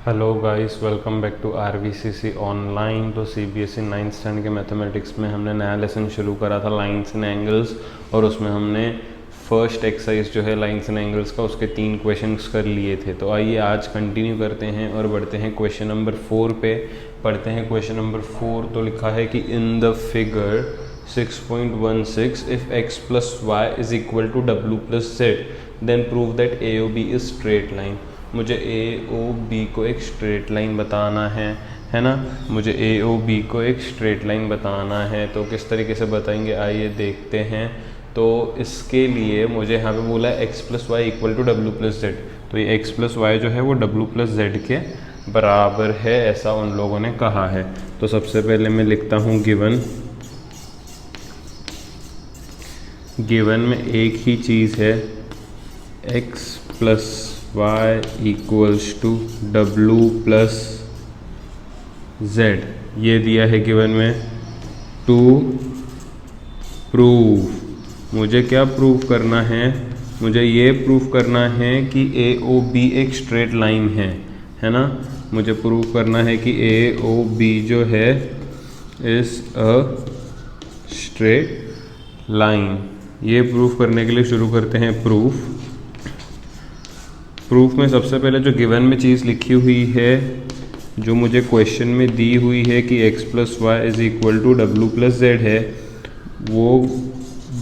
Hello guys, welcome back to RVCC online. तो CBSE 9th standard के mathematics में हमने नया लेसन शुरू करा था लाइंस एंड एंगल्स, और उसमें हमने फर्स्ट एक्सरसाइज जो है लाइंस एंड एंगल्स का उसके 3 क्वेश्चंस कर लिए थे। तो आइए आज कंटिन्यू करते हैं और बढ़ते हैं क्वेश्चन नंबर 4 पे। पढ़ते हैं क्वेश्चन नंबर 4। तो लिखा है कि in the figure 6.16 if x plus y is equal to w plus z then prove that AOB is straight line. मुझे AOB को एक स्ट्रेट लाइन बताना है ना। मुझे AOB को एक स्ट्रेट लाइन बताना है। तो किस तरीके से बताएंगे आइए देखते हैं। तो इसके लिए मुझे यहाँ पे बोला है x plus y equal to डब्ल्यू प्लस जेड। तो ये x प्लस वाई जो है वो w प्लस जेड के बराबर है, ऐसा उन लोगों ने कहा है। तो सबसे पहले मैं लिखता हूँ गिवन में एक ही चीज़ है, x plus y equals to डब्ल्यू प्लस जेड, ये दिया है गिवन में। टू प्रूव, मुझे क्या प्रूव करना है? मुझे ये प्रूव करना है कि AOB एक स्ट्रेट लाइन है ना। मुझे प्रूव करना है कि AOB जो है इज अ स्ट्रेट लाइन। ये प्रूफ करने के लिए शुरू करते हैं प्रूफ में सबसे पहले जो गिवन में चीज़ लिखी हुई है, जो मुझे क्वेश्चन में दी हुई है कि x plus y is equal to डब्ल्यू प्लस जेड है, वो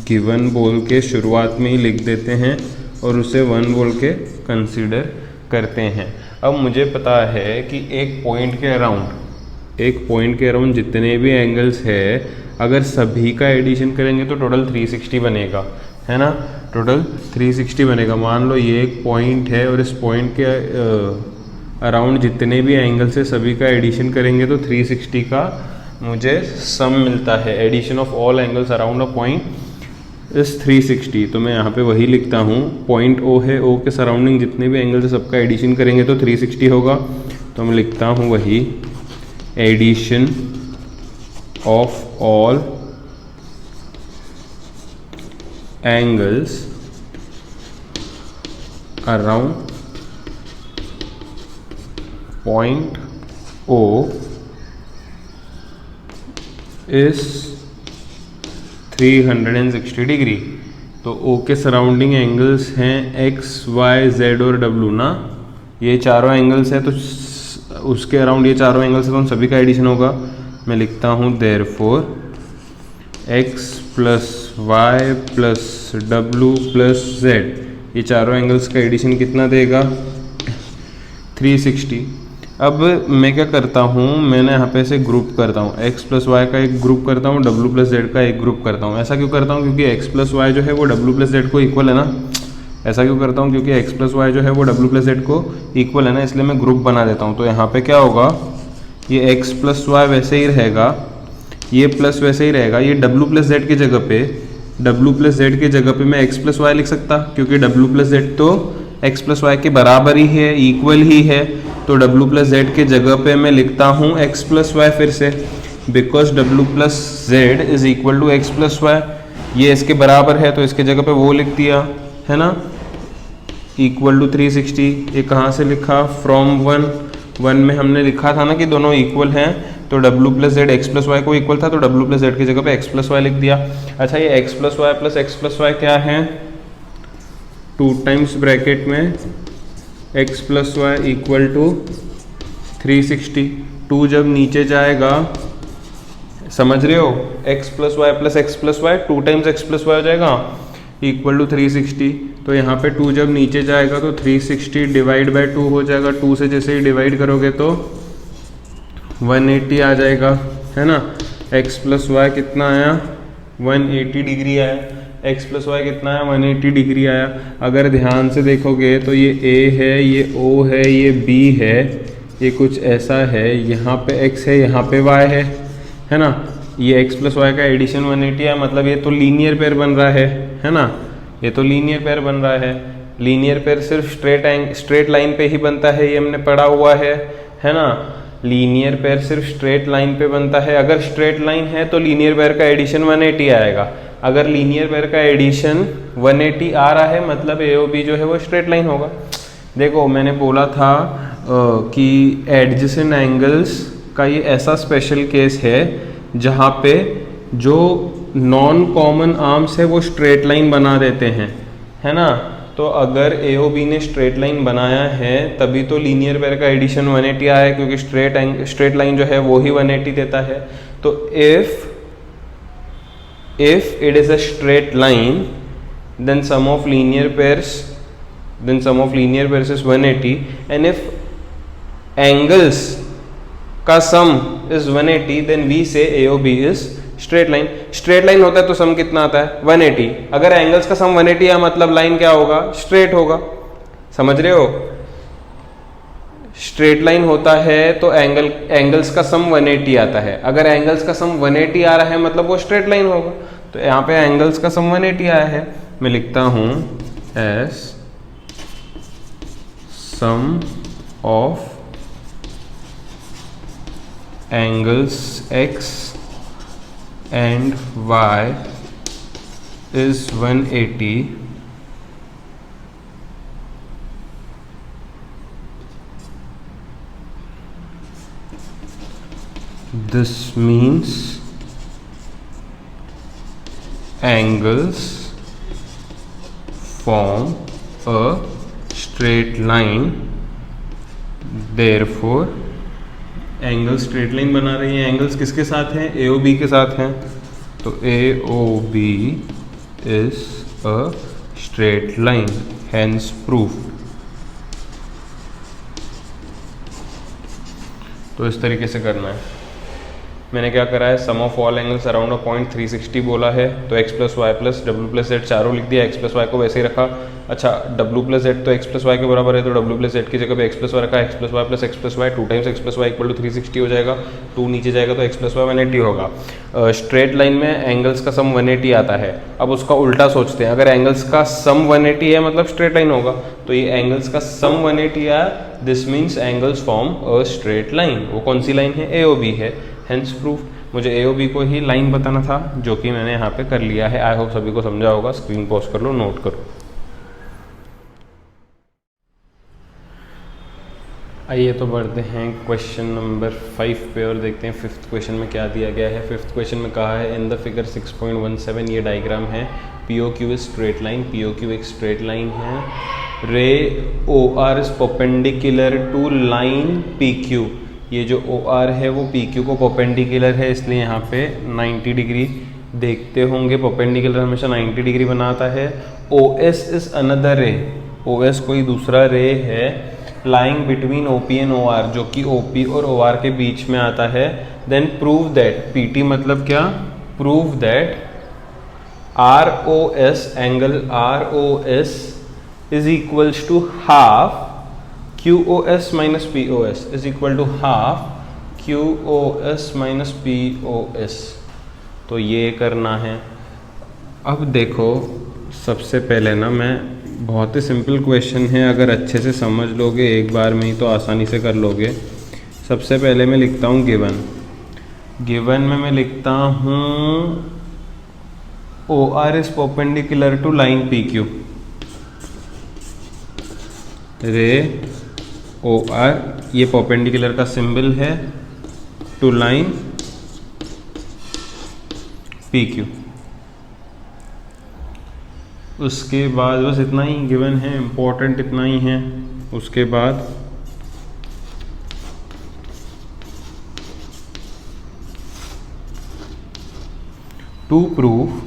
गिवन बोल के शुरुआत में ही लिख देते हैं और उसे 1 बोल के कंसीडर करते हैं। अब मुझे पता है कि एक पॉइंट के अराउंड जितने भी एंगल्स है, अगर सभी का एडिशन करेंगे तो टोटल 360 बनेगा, है ना। टोटल 360 बनेगा। मान लो ये एक पॉइंट है और इस पॉइंट के अराउंड जितने भी एंगल्स है सभी का एडिशन करेंगे तो 360 का मुझे सम मिलता है। Addition of all angles around a point is 360। तो मैं यहाँ पे वही लिखता हूँ, पॉइंट O है, O के सराउंडिंग जितने भी एंगल्स है सबका एडिशन करेंगे तो 360 होगा। तो मैं लिखता हूँ वही, addition of all angles around point O is 360 degree. तो O के सराउंडिंग एंगल्स हैं X, Y, Z और W ना। ये चारों एंगल्स है तो उसके अराउंड ये चारों एंगल्स है तो उन सभी का एडिशन होगा। मैं लिखता हूँ therefore x plus y plus डब्ल्यू प्लस जेड, ये चारों एंगल्स का एडिशन कितना देगा? 360। अब मैं क्या करता हूँ, मैंने यहाँ पे ऐसे ग्रुप करता हूँ, x प्लस वाई का एक ग्रुप करता हूँ, w प्लस जेड का एक ग्रुप करता हूँ। ऐसा क्यों करता हूँ? क्योंकि x प्लस वाई जो है वो w प्लस जेड को इक्वल है ना। ऐसा क्यों करता हूँ? क्योंकि x प्लस वाई जो है वो w प्लस जेड को इक्वल है ना, इसलिए मैं ग्रुप बना देता हूँ। तो यहाँ पे क्या होगा, ये x प्लस वाई वैसे ही रहेगा, ये प्लस वैसे ही रहेगा। ये w प्लस जेड की जगह पे मैं x प्लस वाई लिख सकता, क्योंकि w प्लस जेड तो x प्लस वाई के बराबर ही है, इक्वल ही है। तो w प्लस जेड के जगह पे मैं लिखता हूँ x प्लस वाई फिर से, because w plus z is equal to x plus y. ये इसके बराबर है तो इसके जगह पे वो लिख दिया, है ना, इक्वल टू 360। ये कहाँ से लिखा? फ्रॉम 1 में हमने लिखा था ना कि दोनों इक्वल हैं, तो w plus z x plus y को इक्वल था तो w प्लस जेड की जगह पे x प्लस वाई लिख दिया। अच्छा, ये x plus y plus x plus y क्या है? 2 टाइम्स ब्रैकेट में x plus y equal to 360। 2 जब नीचे जाएगा, समझ रहे हो, x plus y plus x plus y 2 times x plus y हो जाएगा इक्वल टू 360। तो यहाँ पे 2 जब नीचे जाएगा तो 360 डिवाइड बाई 2 हो जाएगा। 2 से जैसे ही डिवाइड करोगे तो 180 आ जाएगा, है ना। x प्लस वाई कितना आया? 180 डिग्री आया। x प्लस वाई कितना आया? 180 डिग्री आया। अगर ध्यान से देखोगे तो ये A है, ये O है, ये B है, ये कुछ ऐसा है। यहाँ पे x है, यहाँ पे y है ना। ये x प्लस वाई का एडिशन 180 है, मतलब ये तो लीनियर पेयर बन रहा है ना। ये तो लीनियर पेयर बन रहा है। लीनियर पेयर सिर्फ स्ट्रेट लाइन पे ही बनता है, ये हमने पढ़ा हुआ है ना। लीनियर पेयर सिर्फ स्ट्रेट लाइन पे बनता है। अगर स्ट्रेट लाइन है तो लीनियर पेयर का एडिशन 180 आएगा। अगर लीनियर पेयर का एडिशन 180 आ रहा है मतलब AOB जो है वो स्ट्रेट लाइन होगा। देखो मैंने बोला था कि एडजेसेंट एंगल्स का ये ऐसा स्पेशल केस है जहाँ पे जो नॉन कॉमन आर्म्स है वो स्ट्रेट लाइन बना देते हैं, है ना। तो अगर AOB ने स्ट्रेट लाइन बनाया है तभी तो लीनियर पेयर का एडिशन 180 आया है, क्योंकि स्ट्रेट लाइन जो है वो ही 180 देता है। तो if it is a straight line then sum of linear pairs is 180, and if angles का sum is 180 then we say AOB is straight line। straight line होता है तो सम कितना आता है 180। अगर एंगल्स का सम 180 है मतलब लाइन क्या होगा, स्ट्रेट होगा। समझ रहे हो, स्ट्रेट लाइन होता है तो एंगल्स का सम 180 आता है। अगर एंगल्स का सम 180 आ रहा है मतलब वो स्ट्रेट लाइन होगा। तो यहाँ पे एंगल्स का सम 180 आया है, मैं लिखता हूं as sum of angles x and y is 180 This means angles form a straight line, therefore angle straight line बना रही है। एंगल्स किसके साथ हैं, AOB के साथ हैं, तो AOB is a straight line, hence proof। तो इस तरीके से करना है। मैंने क्या करा है, sum of all angles around a point 360 बोला है, तो x प्लस वाई प्लस डब्ल्यू प्लस जेड चारों लिख दिया, x प्लस वाई को वैसे ही रखा। अच्छा, डब्ल्यू प्लस जेड तो x प्लस वाई के बराबर है, तो डब्ल्यू प्लस जेड की जगह पे x प्लस वाई रखा, x plus y plus x plus y 2 times x plus y equal to 360 हो जाएगा। 2 नीचे जाएगा तो x प्लस वाई 180 होगा। स्ट्रेट लाइन में एंगल्स का सम 180 आता है। अब उसका उल्टा सोचते हैं, अगर एंगल्स का सम 180 है मतलब स्ट्रेट लाइन होगा, तो ये एंगल्स का सम 180 आया, this means angles form a straight line. वो कौन सी लाइन है, AOB है, हेंस प्रूफ। मुझे AOB को ही लाइन बताना था, जो कि मैंने यहाँ पे कर लिया है। आई होप सभी को समझा होगा। स्क्रीन पॉज कर लो, नोट करो। आइए तो बढ़ते हैं क्वेश्चन नंबर 5 पे और देखते हैं 5th क्वेश्चन में क्या दिया गया है। 5th क्वेश्चन में कहा है इन द फिगर 6.17 ये डायग्राम है, POQ is straight line, POQ एक स्ट्रेट लाइन है, ray OR is perpendicular to line PQ। ये जो OR है वो PQ को परपेंडिकुलर है, इसलिए यहाँ पे 90 डिग्री देखते होंगे। परपेंडिकुलर हमेशा 90 डिग्री बनाता है। OS इज अनदर रे, OS कोई दूसरा रे है, lying between OP and OR, जो कि OP और OR के बीच में आता है। देन प्रूव दैट, PT मतलब क्या, prove that ROS angle ROS is equals to half QOS minus POS is equal to half QOS minus POS। तो ये करना है। अब देखो, सबसे पहले ना, मैं बहुत ही सिंपल क्वेश्चन है, अगर अच्छे से समझ लोगे एक बार में ही तो आसानी से कर लोगे। सबसे पहले मैं लिखता हूँ गिवन में मैं लिखता हूँ OR is perpendicular to line PQ, ray OR ये परपेंडिकुलर का सिंबल है टू लाइन PQ। उसके बाद बस इतना ही गिवन है, इम्पोर्टेंट इतना ही है। उसके बाद to prove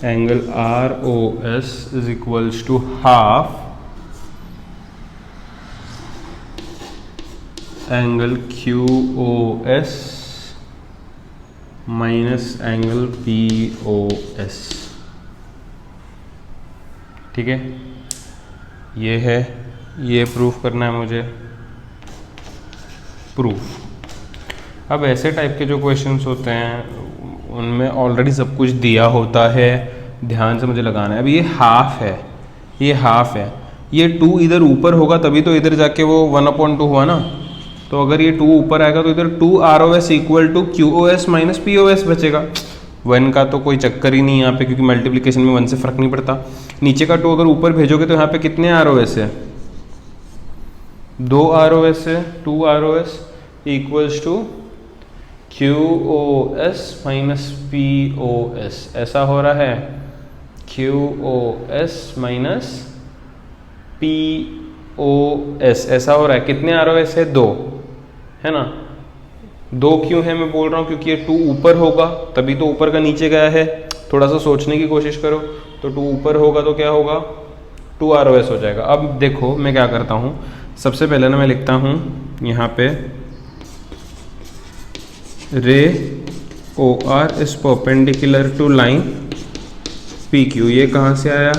angle ROS is equals to half angle QOS minus angle POS। ठीक है, ये है, ये प्रूफ करना है मुझे, प्रूफ। अब ऐसे टाइप के जो क्वेश्चंस होते हैं उनमें ऑलरेडी सब कुछ दिया होता है, ध्यान से मुझे लगाना है। अब ये हाफ है, ये हाफ है, ये 2 इधर ऊपर होगा तभी तो इधर जाके वो 1/2 हुआ ना। तो अगर ये 2 ऊपर आएगा तो इधर 2 ROS equal to QOS minus POS बचेगा। 1 का तो कोई चक्कर ही नहीं यहाँ पे, क्योंकि मल्टीप्लिकेशन में 1 से फ़र्क नहीं पड़ता। नीचे का 2 अगर ऊपर भेजोगे तो यहाँ पे कितने ROS है, 2 ROS है, 2 ROS equals to QoS minus PoS, ऐसा हो रहा है, QoS माइनस PoS ऐसा हो रहा है। कितने ROS है, 2 है ना। 2 क्यों है मैं बोल रहा हूँ, क्योंकि ये 2 ऊपर होगा तभी तो ऊपर का नीचे गया है। थोड़ा सा सोचने की कोशिश करो, तो 2 ऊपर होगा तो क्या होगा, 2 ROS हो जाएगा। अब देखो मैं क्या करता हूँ, सबसे पहले ना मैं लिखता हूँ यहाँ पे ray OR is perpendicular to line PQ। ये कहाँ से आया,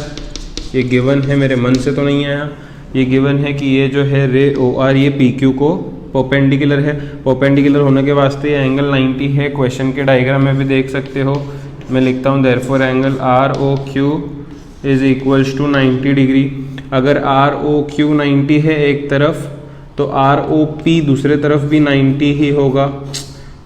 ये गिवन है, मेरे मन से तो नहीं आया, ये गिवन है कि ये जो है रे OR ये PQ को परपेंडिकुलर है। परपेंडिकुलर होने के वास्ते ये एंगल 90 है, क्वेश्चन के डायग्राम में भी देख सकते हो। मैं लिखता हूँ therefore angle ROQ is equals to 90 degree. अगर ROQ 90 है एक तरफ तो ROP दूसरे तरफ भी 90 ही होगा।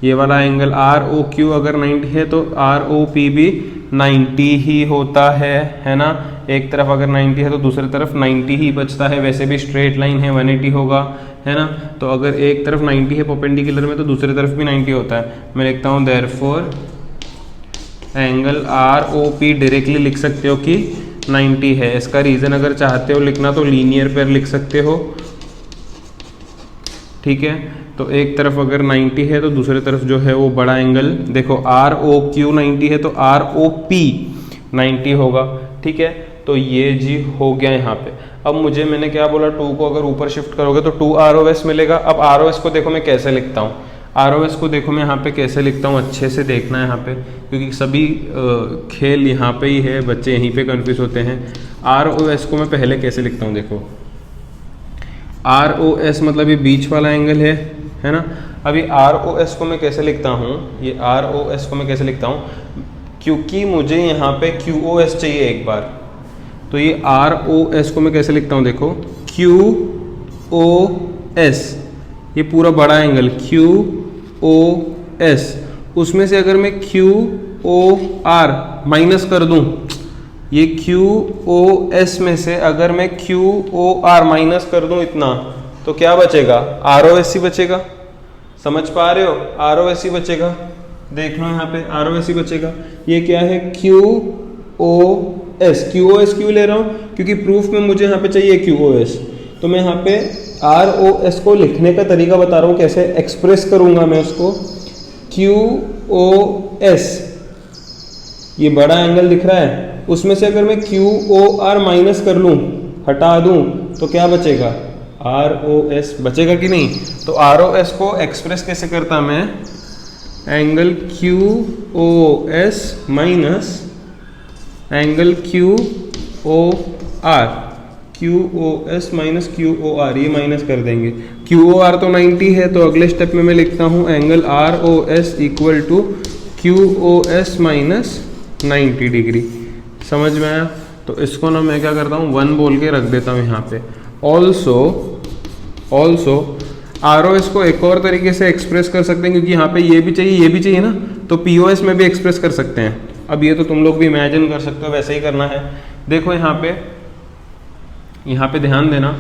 ये वाला एंगल ROQ अगर 90 है तो ROP भी 90 ही होता है ना। एक तरफ अगर 90 है तो दूसरी तरफ 90 ही बचता है। वैसे भी स्ट्रेट लाइन है 180 होगा, है ना। तो अगर एक तरफ 90 है परपेंडिकुलर में तो दूसरी तरफ भी 90 होता है। मैं लिखता हूँ देयरफॉर एंगल ROP डायरेक्टली लिख सकते हो कि 90 है। इसका रीज़न अगर चाहते हो लिखना तो लीनियर पेयर लिख सकते हो, ठीक है। तो एक तरफ अगर 90 है तो दूसरी तरफ जो है वो बड़ा एंगल, देखो ROQ 90 है तो ROP 90 होगा, ठीक है। तो ये जी हो गया यहाँ पे। अब मुझे मैंने क्या बोला, 2 को अगर ऊपर शिफ्ट करोगे तो 2 ROS मिलेगा। अब ROS को देखो मैं कैसे लिखता हूँ, ROS को देखो मैं यहाँ पे कैसे लिखता हूँ, अच्छे से देखना है यहाँ पे, क्योंकि सभी खेल यहाँ पे ही है, बच्चे यहीं पे कंफ्यूज होते हैं। ROS को मैं पहले कैसे लिखता हूँ, देखो ROS मतलब ये बीच वाला एंगल है ना। अभी ROS को मैं कैसे लिखता हूँ, ये ROS को मैं कैसे लिखता हूँ, क्योंकि मुझे यहाँ पे QoS चाहिए एक बार, तो ये ROS को मैं कैसे लिखता हूँ, देखो QoS, ये पूरा बड़ा एंगल QoS, उसमें से अगर मैं QoR माइनस कर दूँ, ये QoS में से अगर मैं QoR माइनस कर दूँ इतना, तो क्या बचेगा, ROS ही बचेगा। समझ पा रहे हो, ROS ही बचेगा। देख लो यहाँ पे ROS ही बचेगा। ये क्या है, QoS। QoS क्यों ले रहा हूँ, क्योंकि प्रूफ में मुझे यहाँ पे चाहिए QoS। तो मैं यहाँ पे ROS को लिखने का तरीका बता रहा हूँ, कैसे एक्सप्रेस करूँगा मैं उसको। QoS, ये बड़ा एंगल दिख रहा है, उसमें से अगर मैं QoR माइनस कर लूँ, हटा दूँ, तो क्या बचेगा, ROS बचेगा कि नहीं। तो ROS को एक्सप्रेस कैसे करता मैं, angle QoS minus angle QoR, QoS minus QoR, ये माइनस कर देंगे। QoR तो 90 है, तो अगले स्टेप में मैं लिखता हूँ angle ROS equal to QoS minus 90 degree. समझ में आया। तो इसको ना मैं क्या करता हूँ, 1 बोल के रख देता हूँ यहाँ पे। ऑल्सो ROS को एक और तरीके से एक्सप्रेस कर सकते हैं, क्योंकि यहाँ पे ये भी चाहिए ना, तो PoS में भी एक्सप्रेस कर सकते हैं। अब ये तो तुम लोग भी इमेजिन कर सकते हो, वैसे ही करना है। देखो यहाँ पे ध्यान देना,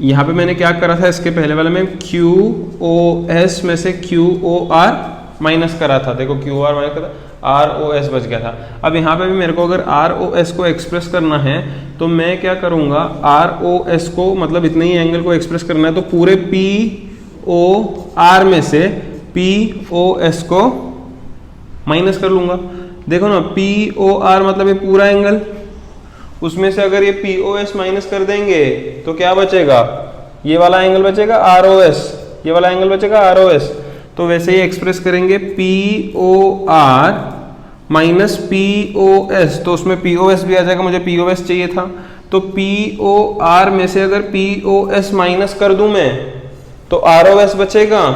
यहाँ पे मैंने क्या करा था, इसके पहले वाले में QoS में से QoR माइनस करा था। देखो QoR माइनस करा, ROS बच गया था। अब यहाँ पे भी मेरे को अगर ROS को एक्सप्रेस करना है तो मैं क्या करूँगा, ROS को मतलब इतने ही एंगल को एक्सप्रेस करना है, तो पूरे POR में से POS को माइनस कर लूँगा। देखो ना, POR मतलब ये पूरा एंगल, उसमें से अगर ये POS माइनस कर देंगे तो क्या बचेगा, ये वाला एंगल बचेगा ROS, ये वाला एंगल बचेगा ROS। तो वैसे ही एक्सप्रेस करेंगे POR माइनस POS, तो उसमें POS भी आ जाएगा, मुझे POS चाहिए था। तो POR में से अगर POS माइनस कर दूं मैं तो ROS बचेगा।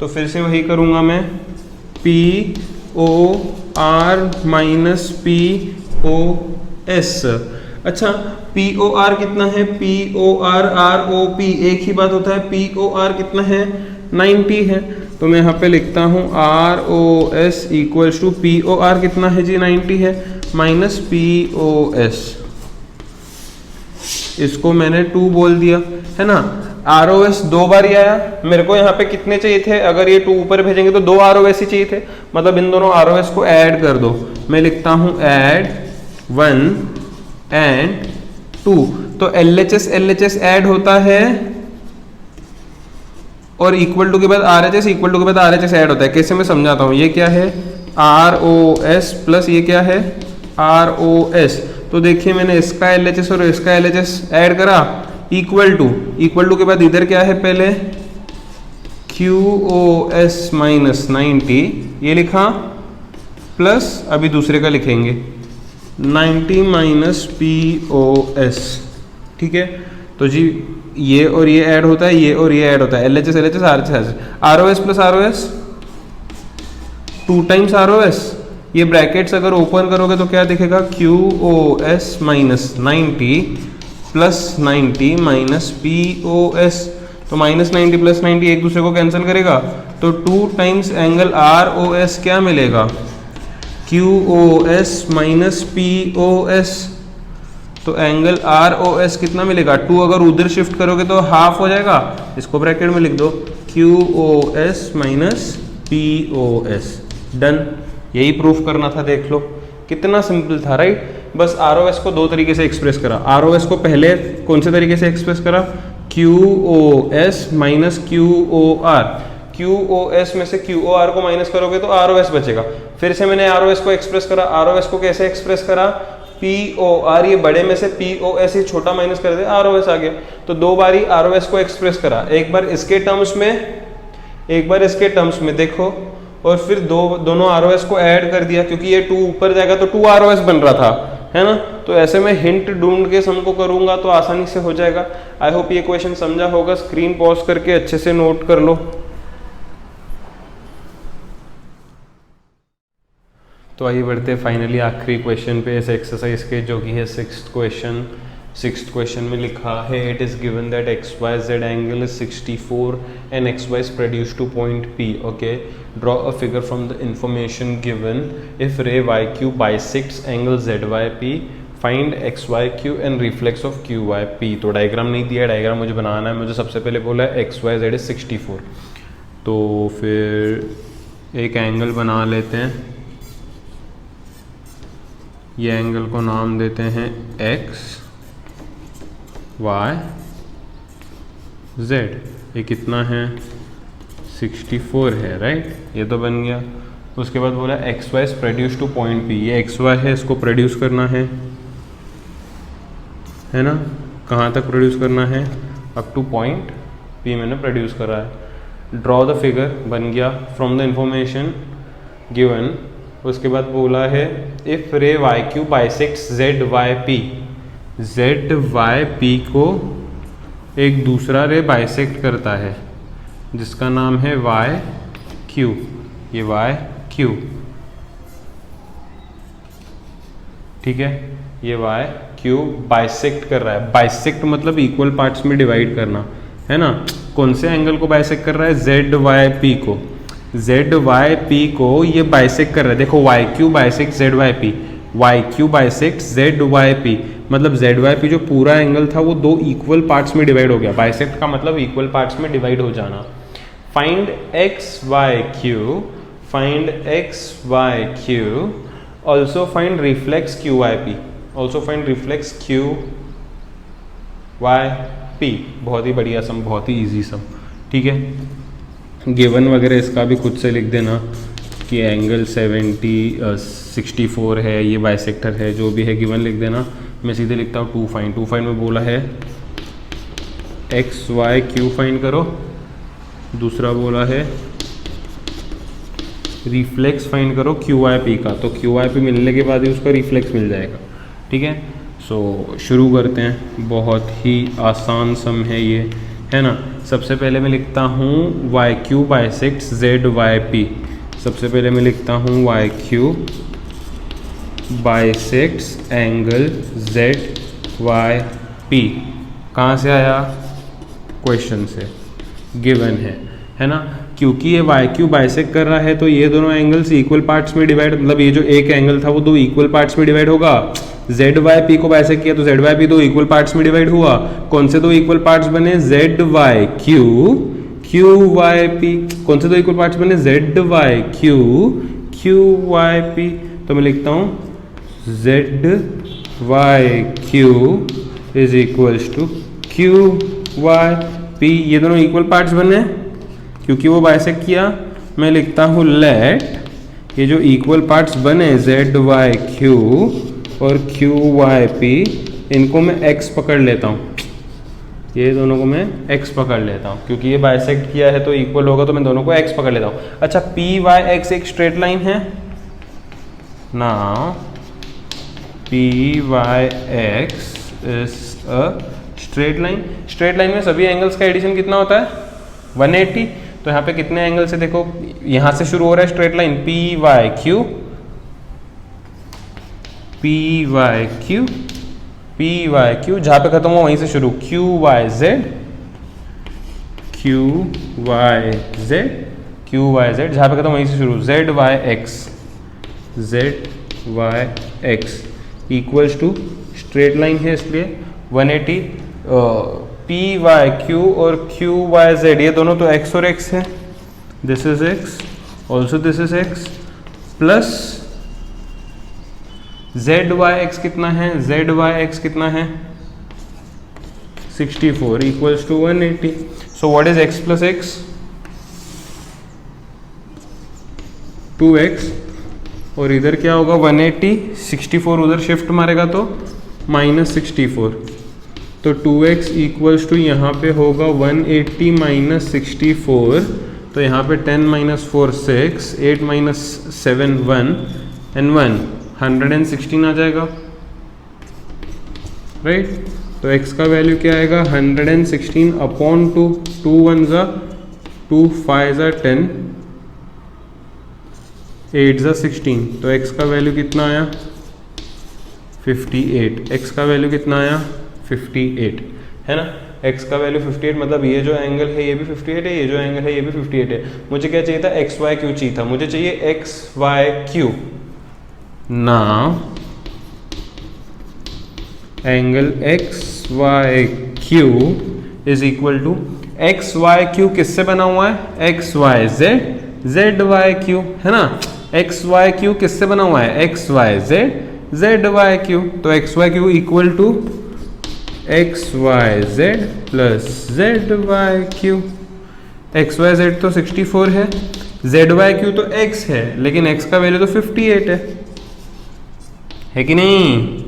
तो फिर से वही करूंगा मैं, POR माइनस POS। अच्छा, POR कितना है, POR ROP एक ही बात होता है। POR कितना है, 90 है। तो मैं यहाँ पे लिखता हूँ ROS इक्वल्स टू POR कितना है जी, 90 है। माइनस पी ओ एस, इसको मैंने 2 बोल दिया, है ना। आर ओ एस 2 बार ही आया, मेरे को यहाँ पे कितने चाहिए थे, अगर ये 2 ऊपर भेजेंगे तो 2 आर ओ एस ही चाहिए थे, मतलब इन दोनों आर ओ एस को ऐड कर दो। मैं लिखता हूँ ऐड 1 एंड 2, तो LHS ऐड होता है और इक्वल टू के बाद RHS, इक्वल टू के बाद RHS ऐड होता है। कैसे मैं समझाता हूँ, ये क्या है ROS प्लस ये क्या है ROS, तो देखिए मैंने इसका LHS और इसका LHS ऐड करा, इक्वल टू के बाद इधर क्या है पहले QOS माइनस 90 ये लिखा, प्लस अभी दूसरे का लिखेंगे 90 माइनस POS, ठीक है। तो जी ये और ये ऐड होता है, ये और ये ऐड होता है, LHS RHS, ROS plus ROS 2 times ROS, ये ब्रैकेट्स अगर ओपन करोगे तो क्या दिखेगा QOS minus 90 plus 90 minus POS, तो माइनस 90 प्लस 90 एक दूसरे को कैंसिल करेगा, तो 2 टाइम्स एंगल ROS क्या मिलेगा QOS माइनस POS, तो एंगल ROS कितना मिलेगा 2, अगर उधर शिफ्ट करोगे तो हाफ हो जाएगा, इसको ब्रैकेट में लिख दो QOS माइनस POS, डन। यही प्रूफ करना था, देख लो कितना सिंपल था, राइट। बस ROS को 2 तरीके से एक्सप्रेस करा, ROS को पहले कौन से तरीके से एक्सप्रेस करा QOS माइनस QOR, QOS में से QOR को माइनस करोगे तो ROS बचेगा। फिर से मैंने ROS को एक्सप्रेस करा, ROS को कैसे एक्सप्रेस करा POR, ये बड़े में से POS ही छोटा माइनस कर दे ROS आ गया, तो 2 बार ही ROS को एक्सप्रेस करा, एक बार इसके टर्म्स में एक बार इसके टर्म्स में देखो, और फिर दोनों ROS को ऐड कर दिया, क्योंकि ये 2 ऊपर जाएगा तो 2 ROS बन रहा था, है ना। तो ऐसे में हिंट ढूंढ के सम को करूंगा तो आसानी से हो जाएगा। आई होप ये क्वेश्चन समझा होगा, स्क्रीन पॉज करके अच्छे से नोट कर लो। तो आइए बढ़ते फाइनली आखिरी क्वेश्चन पे इस एक्सरसाइज के, जो कि है 6th क्वेश्चन। 6th क्वेश्चन में लिखा है it is given that XYZ angle is 64 and XY is produce two point P, okay. Draw a figure from the information given, if रे YQ bisects angle ZYP, find XYQ and reflex of QYP। तो diagram नहीं दिया, diagram मुझे बनाना है। मुझे सबसे पहले बोला है XYZ इज 64, तो फिर एक एंगल बना लेते हैं, ये एंगल को नाम देते हैं XYZ, ये कितना है 64 है, राइट, ये तो बन गया। उसके बाद बोला XY is produce two point P, ये XY है, इसको प्रोड्यूस करना है ना। कहाँ तक प्रोड्यूस करना है, अप टू पॉइंट P मैंने प्रोड्यूस करा है। ड्रॉ द फिगर बन गया फ्रॉम द इंफॉर्मेशन गिवन। उसके बाद बोला है इफ रे YQ बाइसेक्ट्स ZYP, ZYP को एक दूसरा रे बाइसेक्ट करता है जिसका नाम है YQ, ये YQ, ठीक है, ये YQ बाइसेक्ट कर रहा है। बाइसेक्ट मतलब इक्वल पार्ट्स में डिवाइड करना, है ना। कौन से एंगल को बाइसेक्ट कर रहा है, ZYP को, ZYP को ये बाइसेक्ट कर रहा है। देखो YQ bisect ZYP, YQ bisect ZYP, मतलब ZYP जो पूरा एंगल था वो 2 इक्वल पार्ट्स में डिवाइड हो गया। बाइसेक्ट का मतलब इक्वल पार्ट्स में डिवाइड हो जाना। Find XYQ, find XYQ, also find reflex QYP, also find reflex QYP। बहुत ही बढ़िया सम, बहुत ही इजी सम, ठीक है। गिवन वगैरह इसका भी खुद से लिख देना कि एंगल 64 है, ये बाइसेक्टर है, जो भी है गिवन लिख देना। मैं सीधे लिखता हूँ टू फाइंड में बोला है XYQ फाइंड करो, दूसरा बोला है रिफ्लेक्स फाइंड करो QYP का, तो QYP मिलने के बाद ही उसका रिफ्लेक्स मिल जाएगा, ठीक है। सो शुरू करते हैं, बहुत ही आसान सम है ये, है ना। सबसे पहले मैं लिखता हूँ YQ बाइसेक्ट्स ZYP, सबसे पहले मैं लिखता हूँ YQ बाइसेक्ट्स एंगल ZYP। कहाँ से आया, क्वेश्चन से, गिवन है है ना, क्योंकि ये वाई क्यू बाइसेक्ट कर रहा है तो ये दोनों एंगल्स इक्वल पार्ट्स में डिवाइड, मतलब ये जो एक एंगल था वो दो इक्वल पार्ट्स में डिवाइड होगा। जेड वाई पी को बाइसेक्ट किया तो जेड वाई पी दो इक्वल पार्ट्स में डिवाइड हुआ। कौन से दो इक्वल पार्ट्स बने? Z Y Q, Q Y P. कौन से दो इक्वल पार्ट्स बने? Z Y Q, Q Y P. तो मैं लिखता हूं Z Y Q is equals to Q Y P. ये दोनों इक्वल पार्ट्स बने क्योंकि वो बाइसेक्ट किया। मैं लिखता हूँ लेट ये जो इक्वल पार्ट्स बने जेड वाई क्यू और क्यू वाई पी, इनको मैं x पकड़ लेता हूँ, ये दोनों को मैं x पकड़ लेता हूँ क्योंकि ये बाइसेक्ट किया है तो इक्वल होगा, तो मैं दोनों को x पकड़ लेता हूँ। अच्छा, पी वाई एक्स एक स्ट्रेट लाइन है ना, P Y X is a straight line. Straight line में सभी एंगल्स का एडिशन कितना होता है? 180। तो यहाँ पे कितने एंगल से देखो, यहाँ से शुरू हो रहा है straight line P Y Q, P Y Q, P Y Q, जहाँ पे खत्म हो वहीं से शुरू Q Y Z, Q Y Z, Q Y Z, जहाँ पे खत्म वहीं से शुरू Z Y X, Z Y X equals to straight line है इसलिए 180। पी वाई क्यू और क्यू वाई जेड ये दोनों तो x और x है, this is x also this is x, plus Z Y X कितना है? जेड वाई एक्स कितना है? 64 equals to 180। So what is x plus x? 2x। और इधर क्या होगा? 180, 64 उधर शिफ्ट मारेगा तो -64, तो 2x इक्वल्स टू यहाँ पे होगा 180 माइनस 64, तो यहाँ पे 10 माइनस 4 6, 8 माइनस 7 1 एंड 1 116 आ जाएगा, राइट। तो x का वैल्यू क्या आएगा? 116 अपॉन 2, 2 1 ज़ा 2, 5 ज़ा 10, 8 ज़ा 16, तो x का वैल्यू कितना आया? 58। x का वैल्यू कितना आया? 58, है ना। x का वैल्यू 58, मतलब ये जो एंगल है ये भी 58 है, ये जो एंगल है ये भी 58 है। मुझे क्या चाहिए था? एक्स वाई क्यू चाहिए था, मुझे चाहिए x y q. Now angle x y Q is equal to x y q किससे बना हुआ है? X y z, z Y q, है ना। एक्स वाई क्यू किससे बना हुआ है? X y z, z Y q. तो x y q equal to x y z plus Z Y q. X y z तो 64 है, जेड वाई क्यू तो x है, लेकिन x का वैल्यू तो 58 है कि नहीं।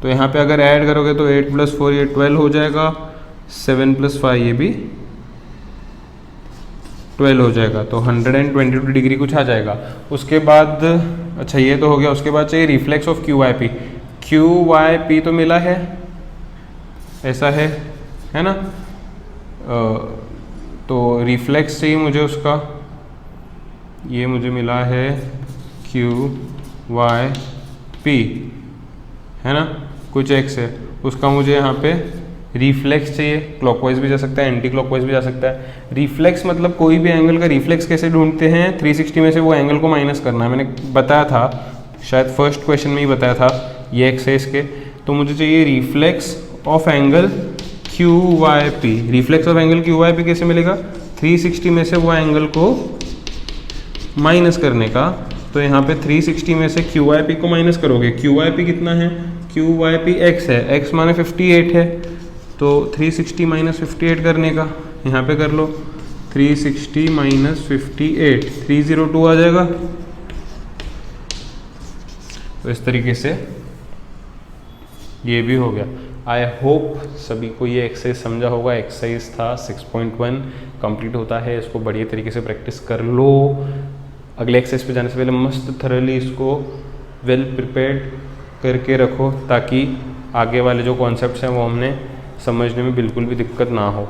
तो यहाँ पे अगर ऐड करोगे तो 8 + 4 ये 12 हो जाएगा, 7 + 5 ये भी 12 हो जाएगा, तो 122 डिग्री कुछ आ जाएगा। उसके बाद अच्छा ये तो हो गया, उसके बाद चाहिए reflex of Q Y P. Q Y P तो मिला है, ऐसा है ना। तो रिफ्लेक्स चाहिए मुझे उसका, ये मुझे मिला है क्यू वाई पी, है ना, कुछ x है, उसका मुझे यहाँ पे रिफ्लेक्स चाहिए। क्लॉकवाइज भी जा सकता है, एंटी क्लॉकवाइज भी जा सकता है। रिफ्लेक्स मतलब कोई भी एंगल का रिफ्लेक्स कैसे ढूंढते हैं? 360 में से वो एंगल को माइनस करना है, मैंने बताया था, शायद फर्स्ट क्वेश्चन में ही बताया था, ये x है इसके। तो मुझे चाहिए reflex of angle Q Y P. Reflex of angle Q Y P कैसे मिलेगा? 360 में से वो एंगल को माइनस करने का। तो यहाँ पे 360 में से क्यू वाई पी को माइनस करोगे, क्यू वाई पी कितना है? क्यू वाई पी एक्स है, एक्स माने 58 है, तो 360 माइनस 58 करने का, यहाँ पे कर लो 360 माइनस 58, 302 आ जाएगा। तो इस तरीके से ये भी हो गया। आई होप सभी को ये एक्सरसाइज समझा होगा। एक्सरसाइज था 6.1 कंप्लीट होता है, इसको बढ़िया तरीके से प्रैक्टिस कर लो। अगले एक्सरसाइज पे जाने से पहले मस्त थरली इसको वेल प्रिपेयर्ड करके रखो, ताकि आगे वाले जो कॉन्सेप्ट्स हैं वो हमने समझने में बिल्कुल भी दिक्कत ना हो।